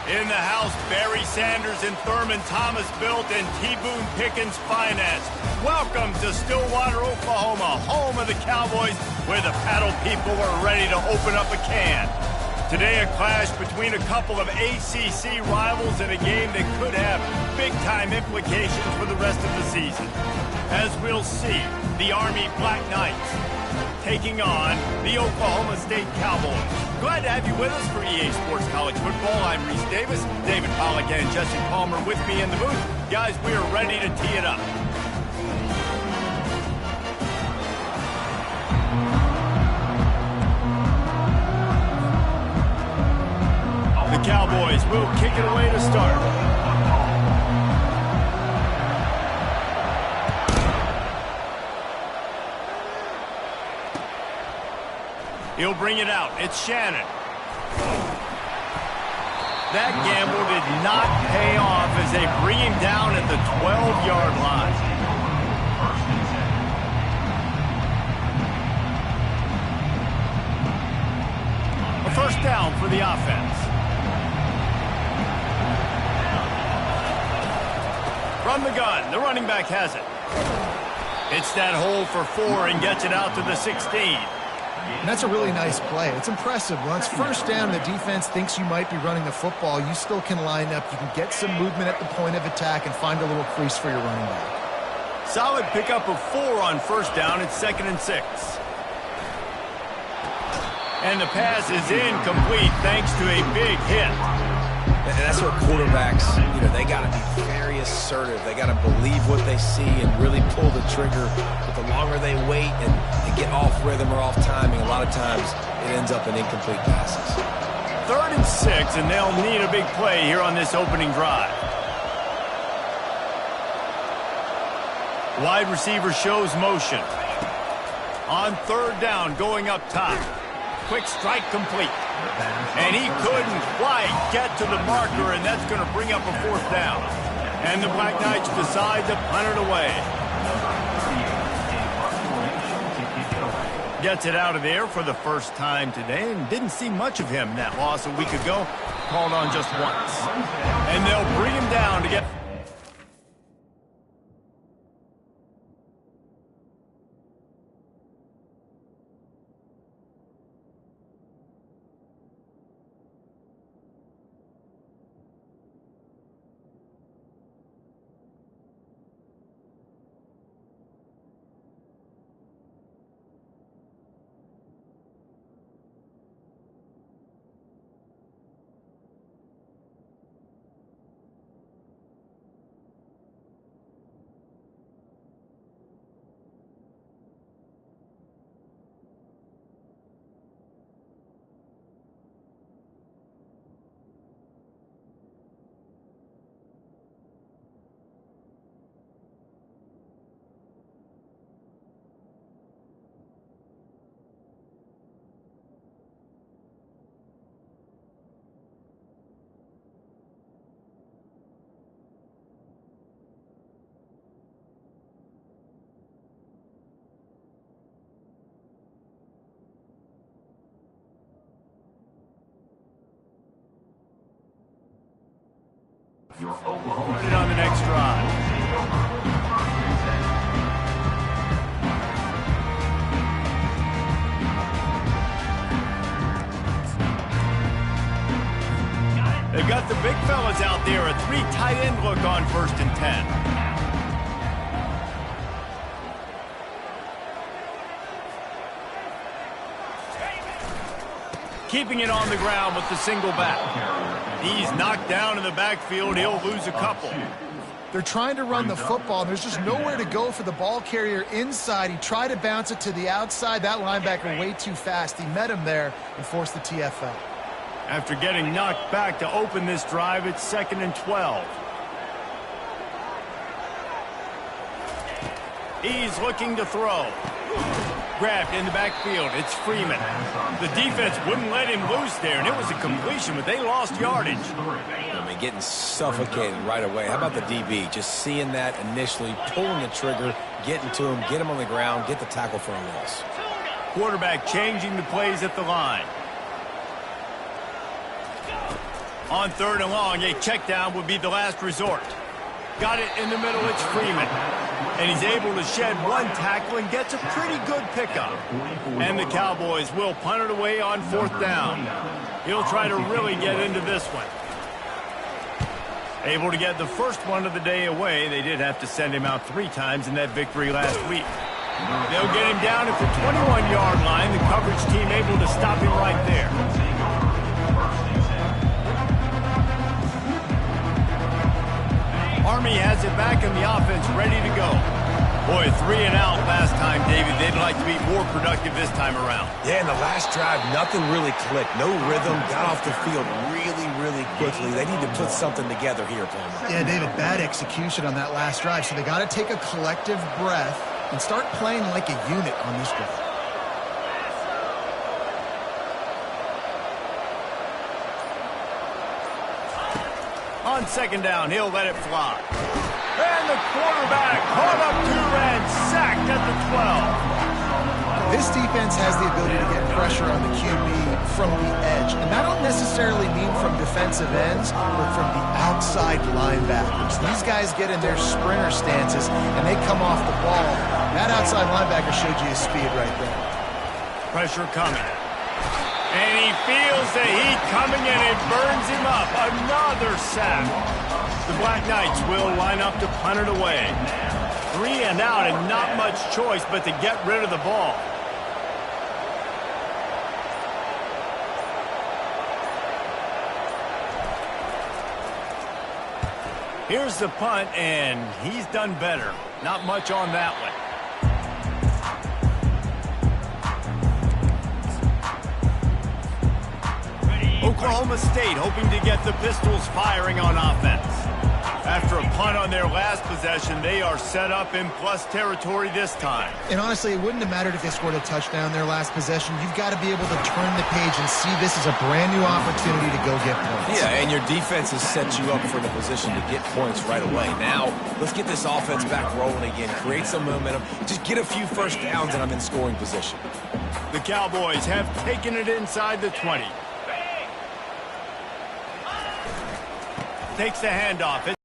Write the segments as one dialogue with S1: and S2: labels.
S1: In the house, Barry Sanders and Thurman Thomas built and T. Boone Pickens financed. Welcome to Stillwater, Oklahoma, home of the Cowboys, where the paddle people are ready to open up a can. Today, a clash between a couple of ACC rivals in a game that could have big-time implications for the rest of the season. As we'll see, the Army Black Knights taking on the Oklahoma State Cowboys. Glad to have you with us for EA Sports College Football. I'm Reese Davis, David Pollack and Jesse Palmer with me in the booth. Guys, we are ready to tee it up. The Cowboys will kick it away to start. He'll bring it out. It's Shannon. That gamble did not pay off as they bring him down at the 12-yard line. A first down for the offense. From the gun, the running back has it. It's that hole for 4 and gets it out to the 16.
S2: And that's a really nice play. It's impressive. Once first down, the defense thinks you might be running the football. You still can line up. You can get some movement at the point of attack and find a little crease for your running back.
S1: Solid pickup of 4 on first down. It's 2nd and 6. And the pass is incomplete thanks to a big hit.
S3: And that's where quarterbacks, they got to be very assertive. They got to believe what they see and really pull the trigger. But the longer they wait and get off rhythm or off timing, a lot of times it ends up in incomplete passes.
S1: 3rd and 6, and they'll need a big play here on this opening drive. Wide receiver shows motion. On 3rd down, going up top. Quick strike complete. And he couldn't quite get to the marker, and that's going to bring up a 4th down. And the Black Knights decide to punt it away. Gets it out of there for the first time today, and didn't see much of him. That loss a week ago, called on just once. And they'll bring him down to get... Oklahoma on the next drive. They've got the big fellas out there. A 3 tight end look on 1st and 10. Keeping it on the ground with the single back. He's knocked down in the backfield. He'll lose a couple.
S2: They're trying to run the football. There's just nowhere to go for the ball carrier inside. He tried to bounce it to the outside. That linebacker way too fast. He met him there and forced the TFL.
S1: After getting knocked back to open this drive, it's 2nd and 12. He's looking to throw. Grabbed in the backfield. It's Freeman. The defense wouldn't let him loose there, and it was a completion, but they lost yardage.
S3: I mean, getting suffocated right away. How about the DB? Just seeing that initially, pulling the trigger, getting to him, get him on the ground, get the tackle for a loss.
S1: Quarterback changing the plays at the line. On 3rd and long, a check down would be the last resort. Got it in the middle, it's Freeman. And he's able to shed one tackle and gets a pretty good pickup. And the Cowboys will punt it away on 4th down. He'll try to really get into this one. Able to get the first one of the day away. They did have to send him out 3 times in that victory last week. They'll get him down at the 21-yard line. The coverage team able to stop him right there. Army has it back in the offense, ready to go. Boy, 3 and out last time, David. They'd like to be more productive this time around.
S3: Yeah, in the last drive, nothing really clicked. No rhythm, got off the field really quickly. They need to put something together here, Palmer.
S2: Yeah, David, bad execution on that last drive, so they got to take a collective breath and start playing like a unit on this drive.
S1: On 2nd down, he'll let it fly. And the quarterback caught up to and sacked at the 12.
S2: This defense has the ability to get pressure on the QB from the edge. And that don't necessarily mean from defensive ends, but from the outside linebackers. These guys get in their sprinter stances, and they come off the ball. That outside linebacker showed you his speed right there.
S1: Pressure coming. And he feels the heat coming, and it burns him up. Another sack. The Black Knights will line up to punt it away. 3 and out, and not much choice but to get rid of the ball. Here's the punt, and he's done better. Not much on that one. Oklahoma State hoping to get the Pistols firing on offense. After a punt on their last possession, they are set up in plus territory this time.
S2: And honestly, it wouldn't have mattered if they scored a touchdown their last possession. You've got to be able to turn the page and see this as a brand new opportunity to go get points.
S3: Yeah, and your defense has set you up for the position to get points right away. Now, let's get this offense back rolling again, create some momentum, just get a few first downs, and I'm in scoring position.
S1: The Cowboys have taken it inside the 20. Takes the handoff.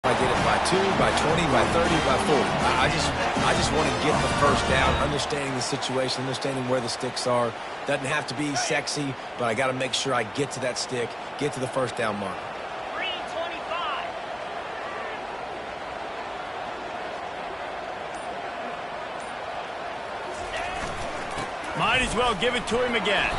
S3: I get it by 2, by 20, by 30, by 40. I just want to get the first down, understanding the situation, understanding where the sticks are. Doesn't have to be sexy, but I got to make sure I get to that stick, get to the first down mark.
S1: 3:25. Might as well give it to him again.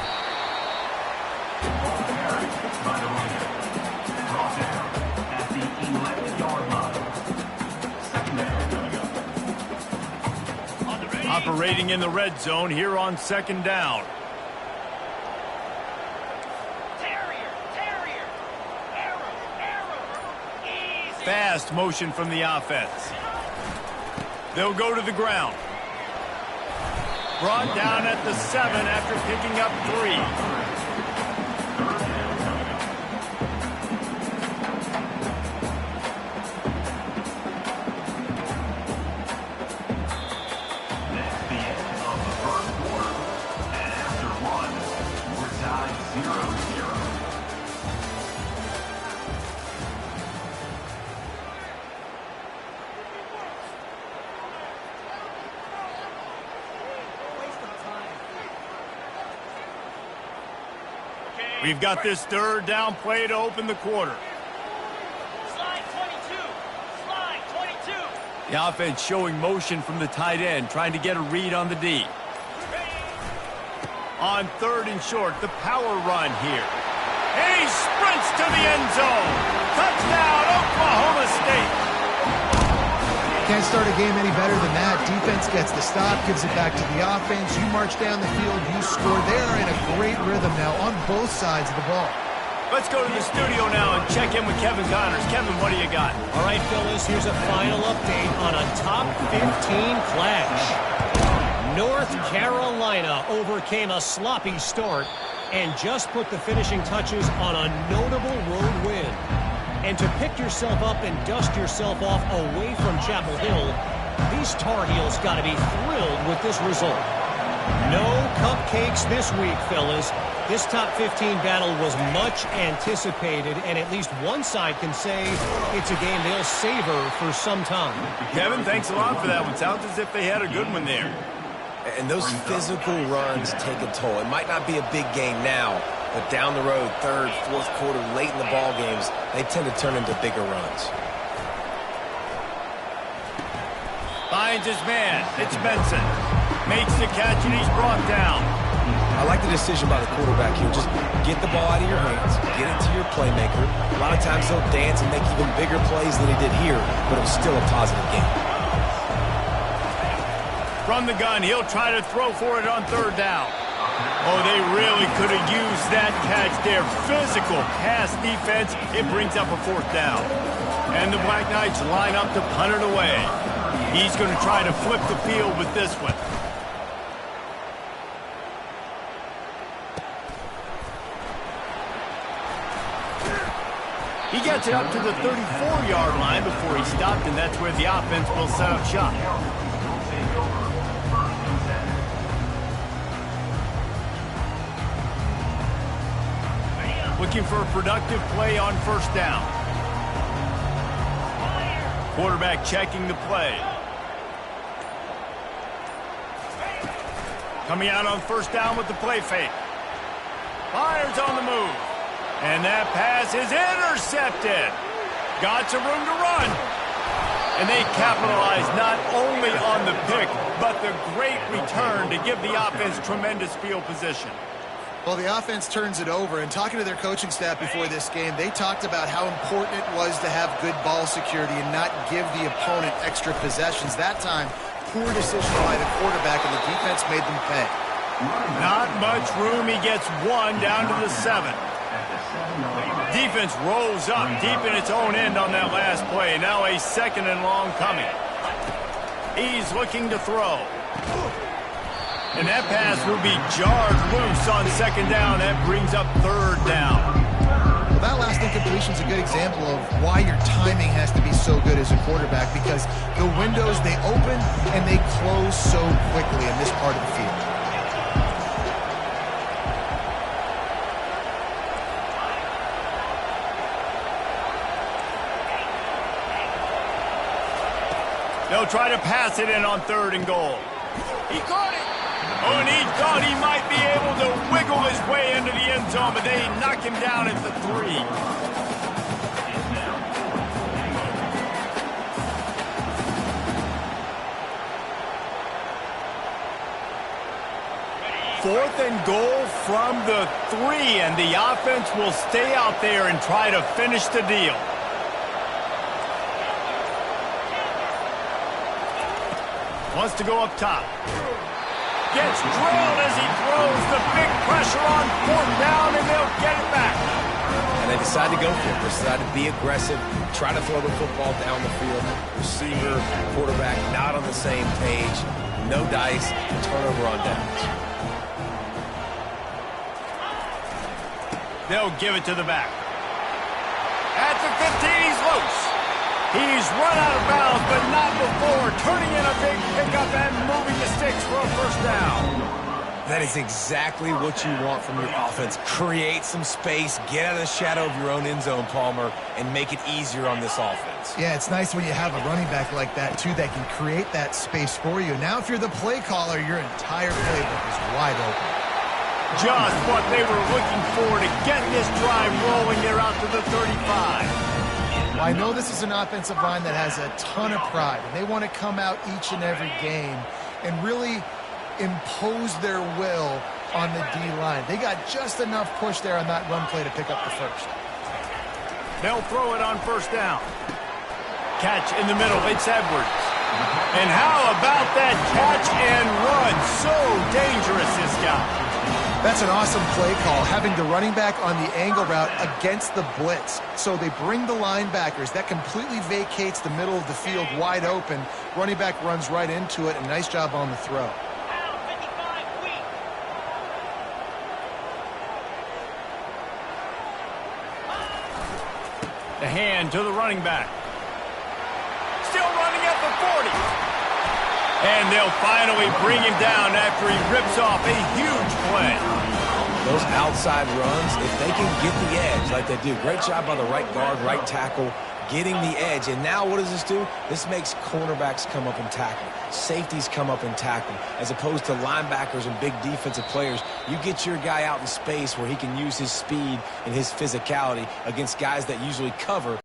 S1: Operating in the red zone here on 2nd down. Fast motion from the offense. They'll go to the ground. Brought down at the 7 after picking up 3. We've got this 3rd down play to open the quarter.
S4: Slide 22. Slide 22.
S1: The offense showing motion from the tight end, trying to get a read on the D. On 3rd and short, the power run here. And he sprints to the end zone. Touchdown, Oklahoma State.
S2: Can't start a game any better than that. Defense gets the stop, gives it back to the offense. You march down the field, you score. They're in a great rhythm now on both sides of the ball.
S1: Let's go to the studio now and check in with Kevin Connors. Kevin, what do you got?
S5: All right, Phyllis, here's a final update on a top 15 clash. North Carolina overcame a sloppy start and just put the finishing touches on a notable road win. And to pick yourself up and dust yourself off away from Chapel Hill, these Tar Heels got to be thrilled with this result. No cupcakes this week, fellas. This top 15 battle was much anticipated, and at least one side can say it's a game they'll savor for some time.
S1: Kevin, thanks a lot for that one. Sounds as if they had a good one there.
S3: And those physical runs take a toll. It might not be a big game now, but down the road, third, fourth quarter, late in the ball games, they tend to turn into bigger runs.
S1: Finds his man. It's Benson. Makes the catch, and he's brought down.
S3: I like the decision by the quarterback here. Just get the ball out of your hands, get it to your playmaker. A lot of times he'll dance and make even bigger plays than he did here, but it was still a positive game.
S1: From the gun, he'll try to throw for it on third down. Oh, they really could have used that catch there. Physical pass defense. It brings up a fourth down. And the Black Knights line up to punt it away. He's going to try to flip the field with this one. He gets it up to the 34-yard line before he stopped, and that's where the offense will set up shop. Looking for a productive play on first down. Quarterback checking the play. Coming out on first down with the play fake. Fires on the move. And that pass is intercepted. Got some room to run. And they capitalize not only on the pick, but the great return to give the offense tremendous field position.
S2: Well, the offense turns it over, and talking to their coaching staff before this game, they talked about how important it was to have good ball security and not give the opponent extra possessions. That time, poor decision by the quarterback, and the defense made them pay.
S1: Not much room. He gets one down to the 7. Defense rolls up deep in its own end on that last play. Now a second and long coming. He's looking to throw. And that pass will be jarred loose on second down. That brings up third down.
S2: Well, that last incompletion is a good example of why your timing has to be so good as a quarterback, because the windows, they open and they close so quickly in this part of the field.
S1: They'll try to pass it in on third and goal. He caught it. Oh, and he thought he might be able to wiggle his way into the end zone, but they knock him down at the 3. Fourth and goal from the 3, and the offense will stay out there and try to finish the deal. Wants to go up top. Gets drilled as he throws. The big pressure on fourth down, and they'll get it back.
S3: And they decide to go for it. They decide to be aggressive, try to throw the football down the field. Receiver, quarterback, not on the same page. No dice, turnover on downs.
S1: They'll give it to the back. At the 15, he's loose. He's run out of bounds, but not before turning in a big pickup and moving the sticks for a first down.
S3: That is exactly what you want from your offense. Create some space, get out of the shadow of your own end zone, Palmer, and make it easier on this offense.
S2: Yeah, it's nice when you have a running back like that, too, that can create that space for you. Now, if you're the play caller, your entire playbook is wide open.
S1: Just what they were looking for to get this drive rolling. They're out to the 35.
S2: Well, I know this is an offensive line that has a ton of pride, and they want to come out each and every game and really impose their will on the D-line. They got just enough push there on that run play to pick up the first.
S1: They'll throw it on first down. Catch in the middle. It's Edwards. And how about that catch and run? So dangerous, this guy.
S2: That's an awesome play call, having the running back on the angle route against the blitz. So they bring the linebackers. That completely vacates the middle of the field wide open. Running back runs right into it, and nice job on the throw.
S1: The hand to the running back. Still running at the 40. And they'll finally bring him down after he rips off a huge play.
S3: Those outside runs, if they can get the edge like they do, great job by the right guard, right tackle, getting the edge. And now what does this do? This makes cornerbacks come up and tackle. Safeties come up and tackle. As opposed to linebackers and big defensive players, you get your guy out in space where he can use his speed and his physicality against guys that usually cover.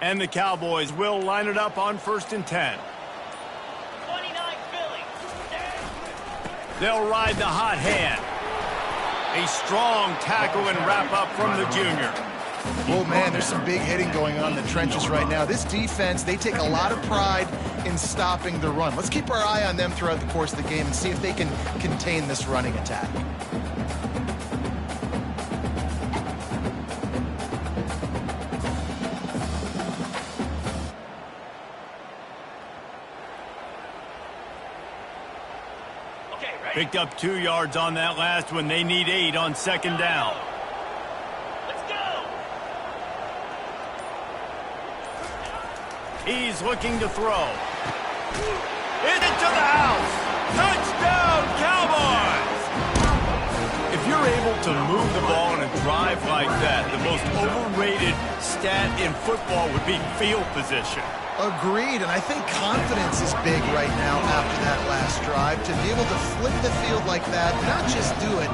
S1: And the Cowboys will line it up on 1st and 10.
S4: 29 Philly.
S1: They'll ride the hot hand. A strong tackle and wrap up from the junior.
S2: Oh, man, there's some big hitting going on in the trenches right now. This defense, they take a lot of pride in stopping the run. Let's keep our eye on them throughout the course of the game and see if they can contain this running attack.
S1: Picked up 2 yards on that last one. They need 8 on 2nd down.
S4: Let's go.
S1: He's looking to throw. Into the house. Touchdown, Cowboys! If you're able to move the ball in a drive like that, the most overrated stat in football would be field position.
S2: Agreed, and I think confidence is big right now after that last drive. To be able to flip the field like that, not just do it,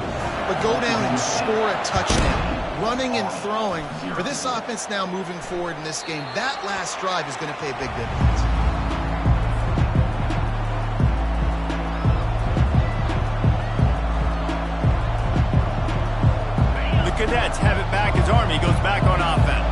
S2: but go down and score a touchdown. Running and throwing. For this offense now moving forward in this game, that last drive is going to pay big dividends.
S1: The Cadets have it back as Army goes back on offense.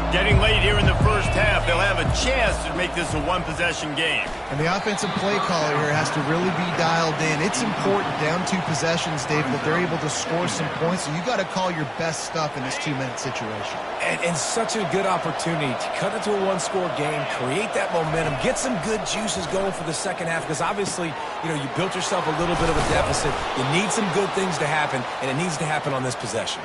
S1: Getting late here in the first half, they'll have a chance to make this a one-possession game.
S2: And the offensive play caller here has to really be dialed in. It's important down 2 possessions, Dave, that they're able to score some points. So you got to call your best stuff in this 2-minute situation.
S3: And such a good opportunity to cut it to a 1-score game, create that momentum, get some good juices going for the second half, because obviously, you know, you built yourself a little bit of a deficit. You need some good things to happen, and it needs to happen on this possession.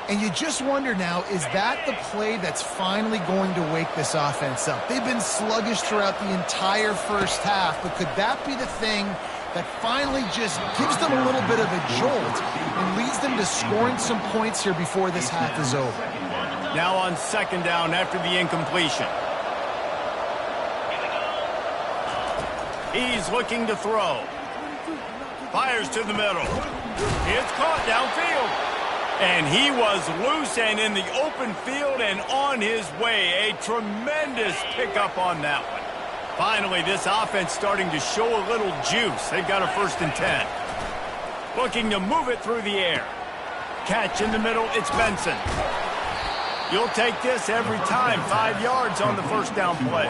S2: And you just wonder now, is that the play that's finally going to wake this offense up? They've been sluggish throughout the entire first half, but could that be the thing that finally just gives them a little bit of a jolt and leads them to scoring some points here before this half is over?
S1: Now on 2nd down after the incompletion. He's looking to throw. Fires to the middle. It's caught downfield. And he was loose and in the open field and on his way. A tremendous pickup on that one. Finally, this offense starting to show a little juice. They've got a 1st and 10. Looking to move it through the air. Catch in the middle, it's Benson. You'll take this every time. 5 yards on the 1st down play.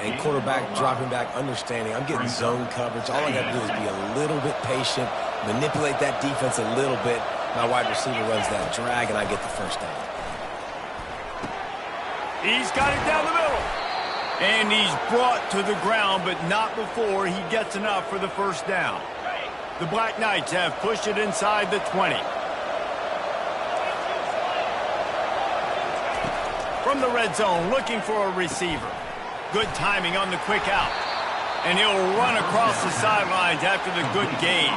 S3: And quarterback dropping back, understanding I'm getting zone coverage. All I got to do is be a little bit patient, manipulate that defense a little bit. My wide receiver runs that drag, and I get the 1st down.
S1: He's got it down the middle. And he's brought to the ground, but not before he gets enough for the 1st down. The Black Knights have pushed it inside the 20. From the red zone, looking for a receiver. Good timing on the quick out. And he'll run across the sidelines after the good gain.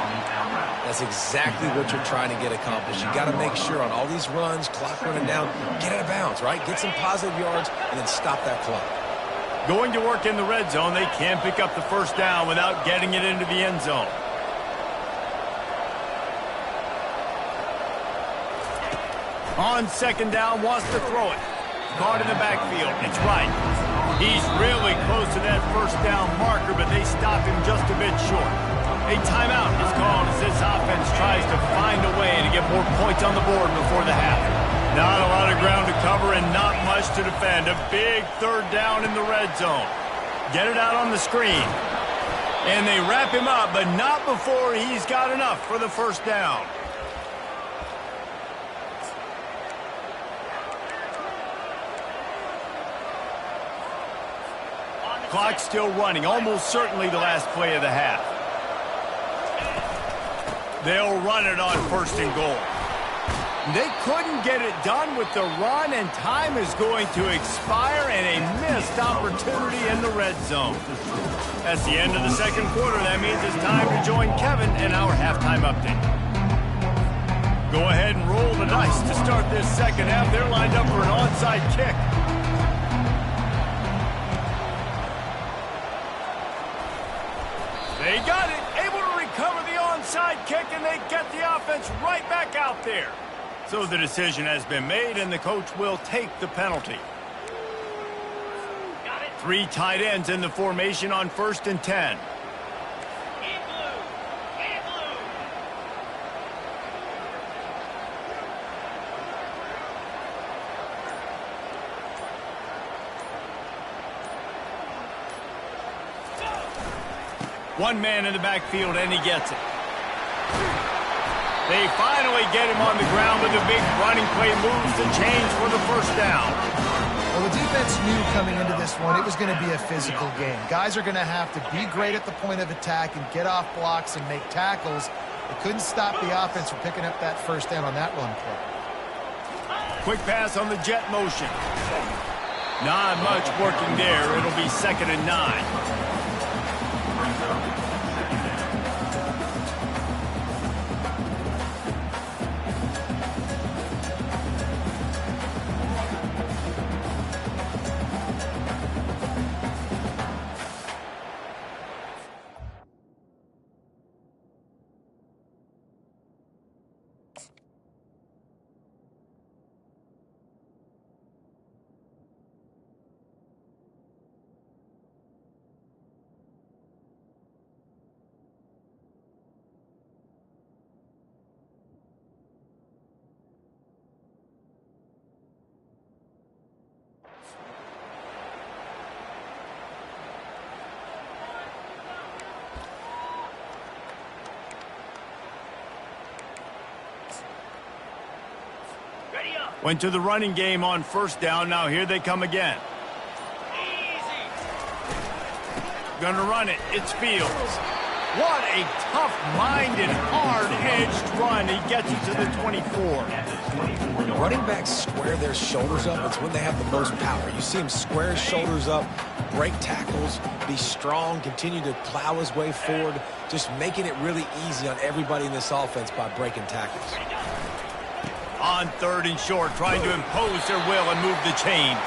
S3: That's exactly what you're trying to get accomplished. You got to make sure on all these runs, clock running down, get out of bounds, right? Get some positive yards and then stop that clock.
S1: Going to work in the red zone, they can pick up the first down without getting it into the end zone. On second down, wants to throw it. Caught in the backfield. It's right. He's really close to that first down marker, but they stop him just a bit short. A timeout is called as this offense tries to find a way to get more points on the board before the half. Not a lot of ground to cover and not much to defend. A big third down in the red zone. Get it out on the screen. And they wrap him up, but not before he's got enough for the first down. Clock still running, almost certainly the last play of the half. They'll run it on first and goal. They couldn't get it done with the run, and time is going to expire, and a missed opportunity in the red zone. That's the end of the second quarter. That means it's time to join Kevin in our halftime update. Go ahead and roll the dice to start this second half. They're lined up for an onside kick. They got it, able to recover the onside kick, and they get the offense right back out there. So the decision has been made, and the coach will take the penalty.
S4: Got it.
S1: 3 tight ends in the formation on 1st and 10.
S4: In blue. In blue.
S1: One man in the backfield, and he gets it. They finally get him on the ground with a big running play, moves the chains for the first down.
S2: Well, the defense knew coming into this one it was going to be a physical game. Guys are going to have to be great at the point of attack and get off blocks and make tackles. They couldn't stop the offense from picking up that first down on that run play.
S1: Quick pass on the jet motion. Not much working there. It'll be 2nd and 9.
S4: Ready up.
S1: Went to the running game on first down. Now here they come again.
S4: Easy.
S1: Gonna run it. It's Fields. What a tough-minded, hard-edged run. He gets it to the 24.
S3: When running backs square their shoulders up, it's when they have the most power. You see him square his shoulders up, break tackles, be strong, continue to plow his way forward, just making it really easy on everybody in this offense by breaking tackles.
S1: On 3rd and short, trying to impose their will and move the chains.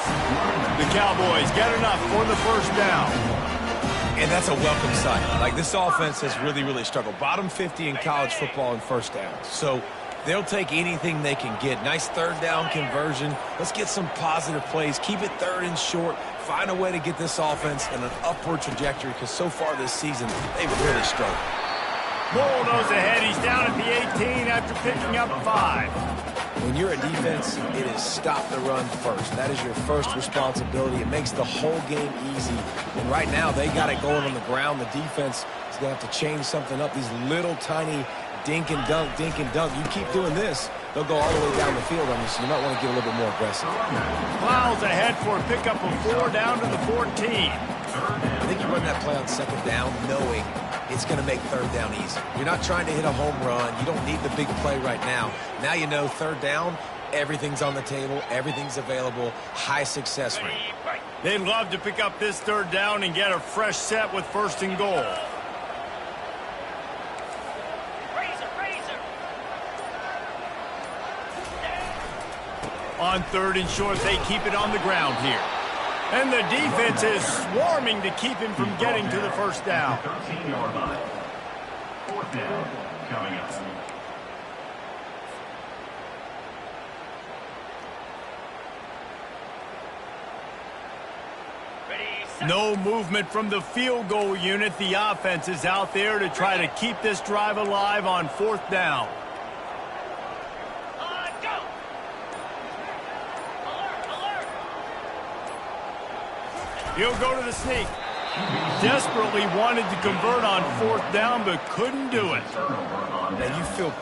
S1: The Cowboys get enough for the first down.
S3: And that's a welcome sight. Like, this offense has really struggled. Bottom 50 in college football in first downs. So they'll take anything they can get. Nice 3rd down conversion. Let's get some positive plays. Keep it 3rd and short. Find a way to get this offense in an upward trajectory, because so far this season, they've really struggled.
S1: Bulldoze ahead. He's down at the 18 after picking up 5.
S3: When you're a defense, it is stop the run first. That is your first responsibility. It makes the whole game easy. And right now, they got it going on the ground. The defense is going to have to change something up. These little tiny dink and dunk. You keep doing this, they'll go all the way down the field on you, so you might want to get a little bit more aggressive.
S1: Clouds ahead for a pickup of 4 down to the 14.
S3: I think you run that play on 2nd down knowing it's going to make 3rd down easy. You're not trying to hit a home run. You don't need the big play right now. Now you know 3rd down, everything's on the table, everything's available, high success rate.
S1: They'd love to pick up this 3rd down and get a fresh set with 1st and goal.
S4: Razor.
S1: On 3rd and short, they keep it on the ground here. And the defense is swarming to keep him from getting to the first down.
S6: 13-yard line. Fourth down coming up.
S1: No movement from the field goal unit. The offense is out there to try to keep this drive alive on fourth down.
S4: Go! Alert, alert!
S1: He'll go to the sneak. Desperately wanted to convert on fourth down, but couldn't do it.
S3: Now you feel...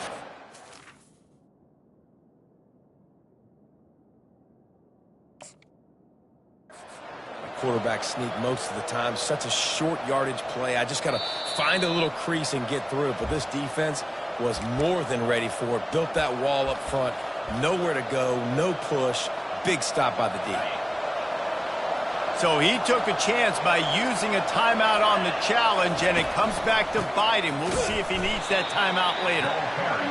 S3: quarterback sneak most of the time. Such a short yardage play. I just got to find a little crease and get through it. But this defense was more than ready for it. Built that wall up front. Nowhere to go. No push. Big stop by the D.
S1: So he took a chance by using a timeout on the challenge, and it comes back to bite him. We'll see if he needs that timeout later.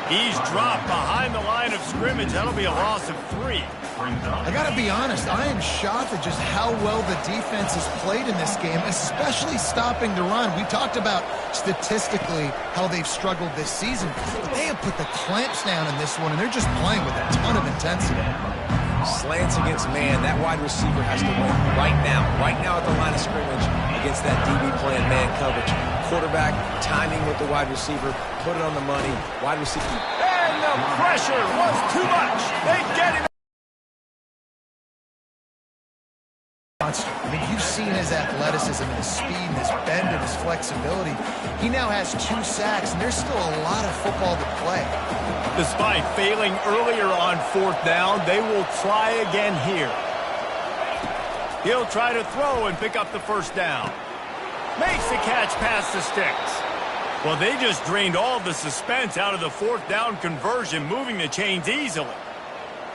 S1: He's dropped behind the line of scrimmage. That'll be a loss of 3.
S2: I got to be honest, I am shocked at just how well the defense has played in this game, especially stopping the run. We talked about statistically how they've struggled this season. They have put the clamps down in this one, and they're just playing with a ton of intensity.
S3: Slants against man, that wide receiver has to win right now at the line of scrimmage against that DB playing man coverage. Quarterback, timing with the wide receiver, put it on the money, wide receiver.
S1: And the pressure was too much. They get him.
S2: I mean, you've seen his athleticism and his speed and his bend and his flexibility. He now has 2 sacks, and there's still a lot of football to play.
S1: Despite failing earlier on fourth down, they will try again here. He'll try to throw and pick up the first down. Makes the catch past the sticks. Well, they just drained all the suspense out of the fourth down conversion, moving the chains easily.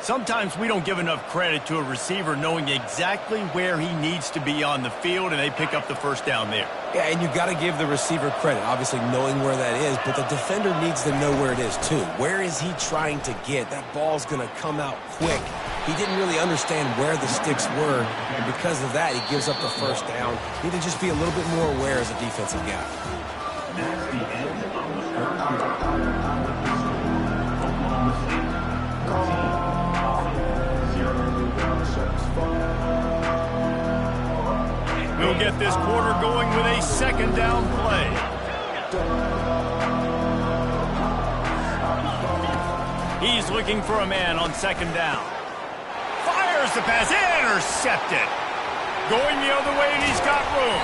S1: Sometimes we don't give enough credit to a receiver knowing exactly where he needs to be on the field, and they pick up the first down there.
S3: Yeah, and you've got to give the receiver credit, obviously knowing where that is, but the defender needs to know where it is too. Where is he trying to get? That ball's going to come out quick. He didn't really understand where the sticks were, and because of that, he gives up the first down. Need to just be a little bit more aware as a defensive guy.
S6: That's the end of the
S1: We'll get this quarter going with a second down play. He's looking for a man on second down. Fires the pass, intercepted. Going the other way, and he's got room.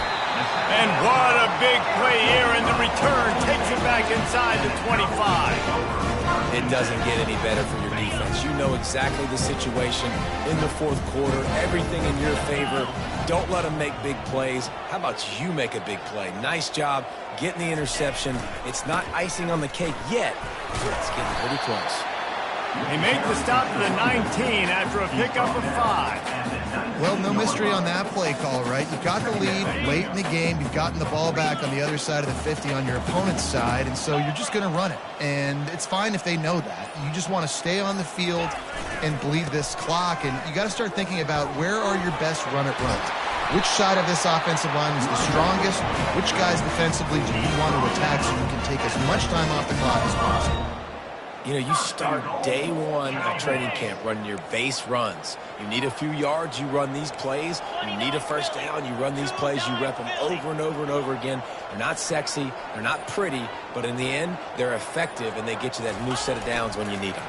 S1: And what a big play here, and the return takes it back inside the 25.
S3: It doesn't get any better for your defense. You know exactly the situation in the fourth quarter, everything in your favor. Don't let them make big plays. How about you make a big play? Nice job getting the interception. It's not icing on the cake yet, but it's getting pretty close.
S1: They make the stop to the 19 after a pickup of 5.
S2: Well, no mystery on that play call, right? You've got the lead late in the game. You've gotten the ball back on the other side of the 50 on your opponent's side, and so you're just going to run it. And it's fine if they know that. You just want to stay on the field and bleed this clock, and you got to start thinking about where are your best run-it-runs. Which side of this offensive line is the strongest? Which guys defensively do you want to attack so you can take as much time off the clock as possible?
S3: You know, you start day one of training camp running your base runs. You need a few yards, you run these plays. You need a first down, you run these plays. You rep them over and over and over again. They're not sexy, they're not pretty, but in the end, they're effective, and they get you that new set of downs when you need them.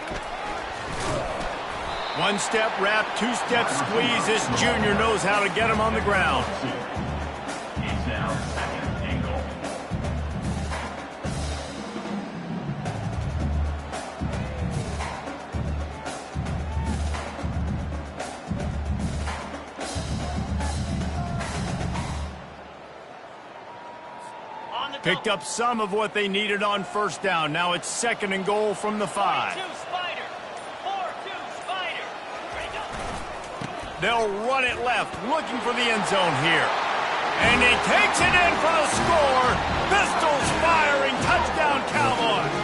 S1: One-step wrap, two-step squeeze. This junior knows how to get him on the ground.
S6: He's now second and goal.
S1: Picked up some of what they needed on first down. Now it's second and goal from the 5.
S4: 4-2 Spider. 4-2 Spider. Ready to go.
S1: They'll run it left, looking for the end zone here. And he takes it in for the score. Pistols firing, touchdown Cowboys.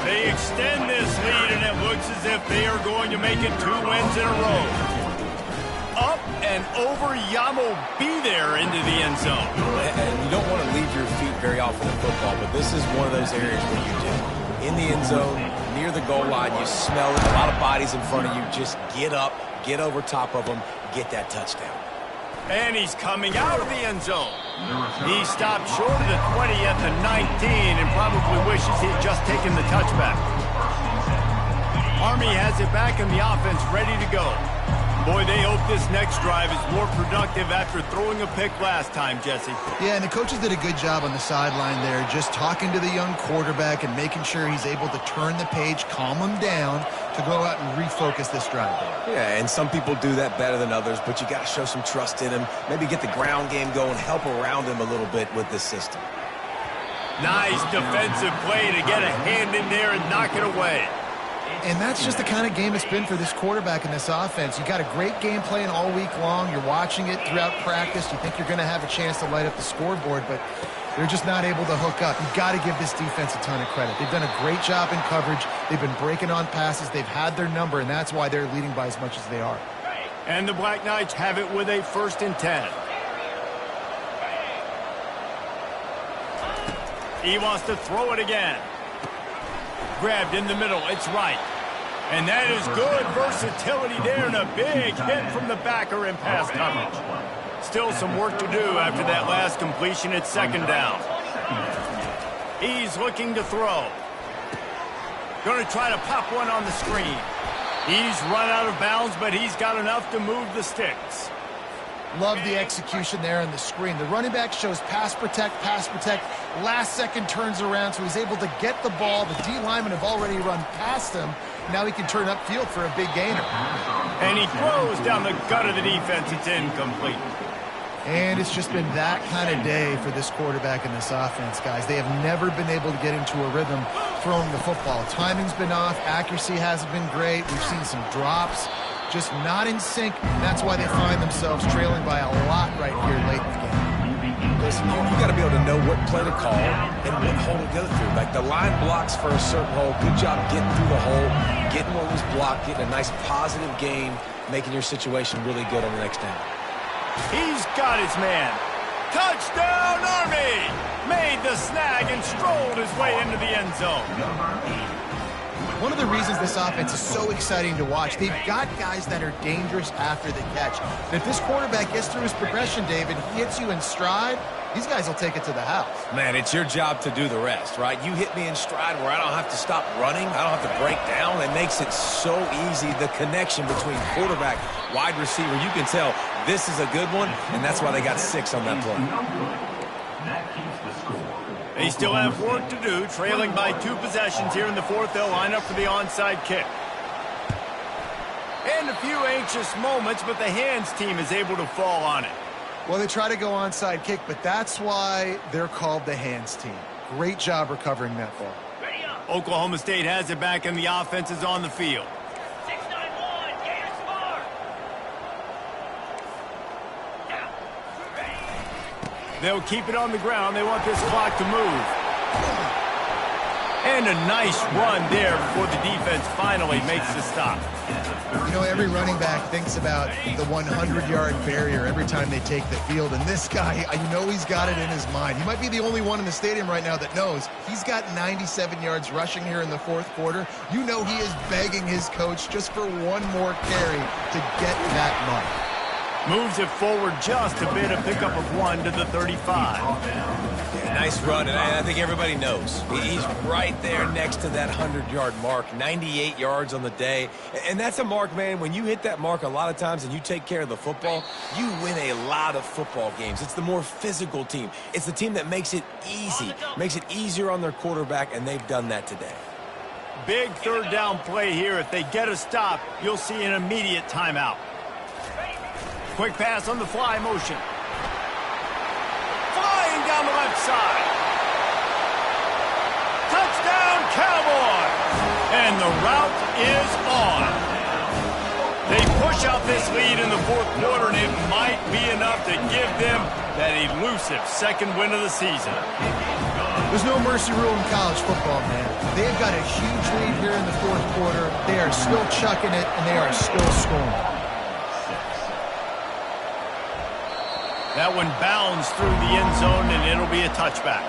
S1: They extend this lead, and it looks as if they are going to make it 2 wins in a row. Up And over Yamo be there into the end zone.
S3: And you don't want to leave your feet very often in football, but this is one of those areas where you do. In the end zone, near the goal line, you smell it, a lot of bodies in front of you. Just get up, get over top of them, get that touchdown.
S1: And he's coming out of the end zone. He stopped short of the 20 at the 19 and probably wishes he'd just taken the touchback. Army has it back in the offense, ready to go. Boy, they hope this next drive is more productive after throwing a pick last time, Jesse.
S2: Yeah, and the coaches did a good job on the sideline there, just talking to the young quarterback and making sure he's able to turn the page, calm him down, to go out and refocus this drive there.
S3: Yeah, and some people do that better than others, but you got to show some trust in him. Maybe get the ground game going, help around him a little bit with this system.
S1: Nice defensive play to get a hand in there and knock it away.
S2: And that's just the kind of game it's been for this quarterback in this offense. You got a great game plan all week long. You're watching it throughout practice. You think you're going to have a chance to light up the scoreboard, but they're just not able to hook up. You've got to give this defense a ton of credit. They've done a great job in coverage. They've been breaking on passes. They've had their number, and that's why they're leading by as much as they are.
S1: And the Black Knights have it with a 1st and 10. He wants to throw it again. Grabbed in the middle. It's right. And that is good versatility there and a big hit from the backer in pass coverage. Still some work to do after that last completion at 2nd down. He's looking to throw. Going to try to pop one on the screen. He's run out of bounds, but he's got enough to move the sticks.
S2: Love the execution there on the screen. The running back shows pass protect, last second turns around, so he's able to get the ball. The D linemen have already run past him. Now he can turn upfield for a big gainer.
S1: And he throws down the gut of the defense. It's incomplete.
S2: And it's just been that kind of day for this quarterback and this offense, guys. They have never been able to get into a rhythm throwing the football. Timing's been off. Accuracy hasn't been great. We've seen some drops. Just not in sync. That's why they find themselves trailing by a lot right here late in the game.
S3: Listen, you got to be able to know what play to call and what hole to go through. Like the line blocks for a certain hole. Good job getting through the hole, getting what was blocked, getting a nice positive gain, making your situation really good on the next down.
S1: He's got his man. Touchdown, Army! Made the snag and strolled his way into the end zone.
S2: One of the reasons this offense is so exciting to watch, they've got guys that are dangerous after the catch. And if this quarterback gets through his progression, David, he hits you in stride, these guys will take it to the house.
S3: Man, it's your job to do the rest, right? You hit me in stride where I don't have to stop running. I don't have to break down. It makes it so easy. The connection between quarterback, wide receiver, you can tell this is a good one, and that's why they got 6 on that play.
S6: That keeps the score.
S1: They still have work to do, trailing by 2 possessions here in the 4th. They'll line up for the onside kick. And a few anxious moments, but the hands team is able to fall on it.
S2: Well, they try to go onside kick, but that's why they're called the hands team. Great job recovering that ball.
S1: Oklahoma State has it back, and the offense is on the field.
S4: 6-9-1, Gators smart.
S1: They'll keep it on the ground. They want this clock to move. And a nice run there before the defense finally makes the stop.
S2: You know, every running back thinks about the 100-yard barrier every time they take the field. And this guy, I know he's got it in his mind. He might be the only one in the stadium right now that knows he's got 97 yards rushing here in the 4th quarter. You know he is begging his coach just for one more carry to get that mark.
S1: Moves it forward just a bit, a pickup of 1 to the 35.
S3: Yeah, nice run, and I think everybody knows. He's right there next to that 100-yard mark, 98 yards on the day. And that's a mark, man, when you hit that mark a lot of times and you take care of the football, you win a lot of football games. It's the more physical team. It's the team that makes it easy, makes it easier on their quarterback, and they've done that today.
S1: Big 3rd down play here. If they get a stop, you'll see an immediate timeout. Quick pass on the fly motion. Flying down the left side. Touchdown, Cowboys! And the route is on. They push out this lead in the 4th quarter, and it might be enough to give them that elusive 2nd win of the season.
S2: There's no mercy rule in college football, man. They've got a huge lead here in the 4th quarter. They are still chucking it, and they are still scoring.
S1: That one bounds through the end zone, and it'll be a touchback.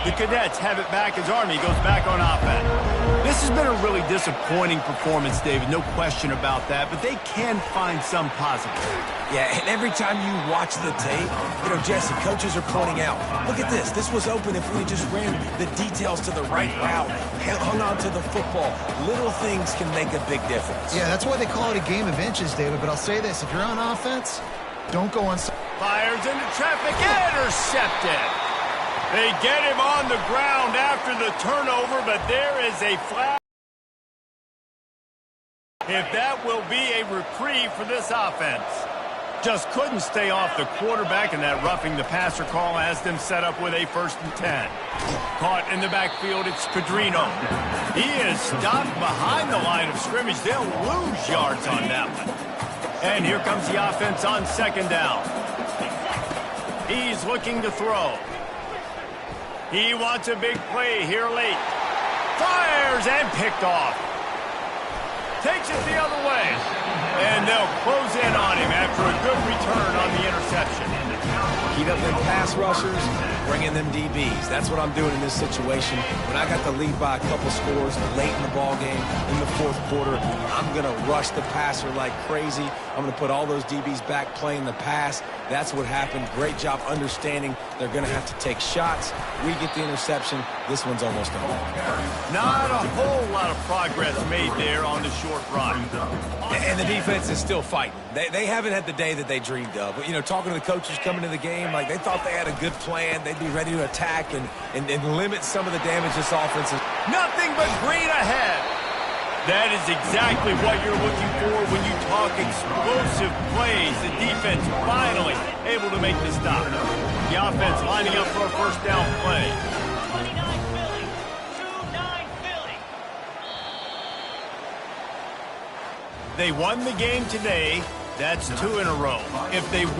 S1: The Cadets have it back as Army goes back on offense. This has been a really disappointing performance, David, no question about that, but they can find some positive.
S3: Yeah, and every time you watch the tape, Jesse, coaches are pointing out, look at this. This was open if we just ran the details to the right route, hung on to the football. Little things can make a big difference.
S2: Yeah, that's why they call it a game of inches, David, but I'll say this. If you're on offense, don't go on...
S1: Fires into traffic, intercepted. They get him on the ground after the turnover, but there is a flag. If that will be a reprieve for this offense. Just couldn't stay off the quarterback, and that roughing the passer call has them set up with a 1st and 10. Caught in the backfield, it's Pedrino. He is stopped behind the line of scrimmage. They'll lose yards on that one. And here comes the offense on 2nd down. He's looking to throw. He wants a big play here late. Fires and picked off. Takes it the other way. And they'll close in on him after a good return on the interception.
S3: Keep up them pass rushers, bring in them DBs. That's what I'm doing in this situation. When I got the lead by a couple scores late in the ball game, in the 4th quarter, I'm going to rush the passer like crazy. I'm going to put all those DBs back playing the pass. That's what happened. Great job understanding they're going to have to take shots. We get the interception. This one's almost over.
S1: Not a whole lot of progress made there on the short run.
S3: And the defense is still fighting. They haven't had the day that they dreamed of. But, talking to the coaches coming to the game, like they thought they had a good plan. They'd be ready to attack and limit some of the damage this offense is.
S1: Nothing but green ahead. That is exactly what you're looking for when you talk explosive plays. The defense finally able to make the stop. The offense lining up for a 1st down play.
S4: 29 Philly. 2-9 Philly.
S1: They won the game today. That's 2 in a row. If they win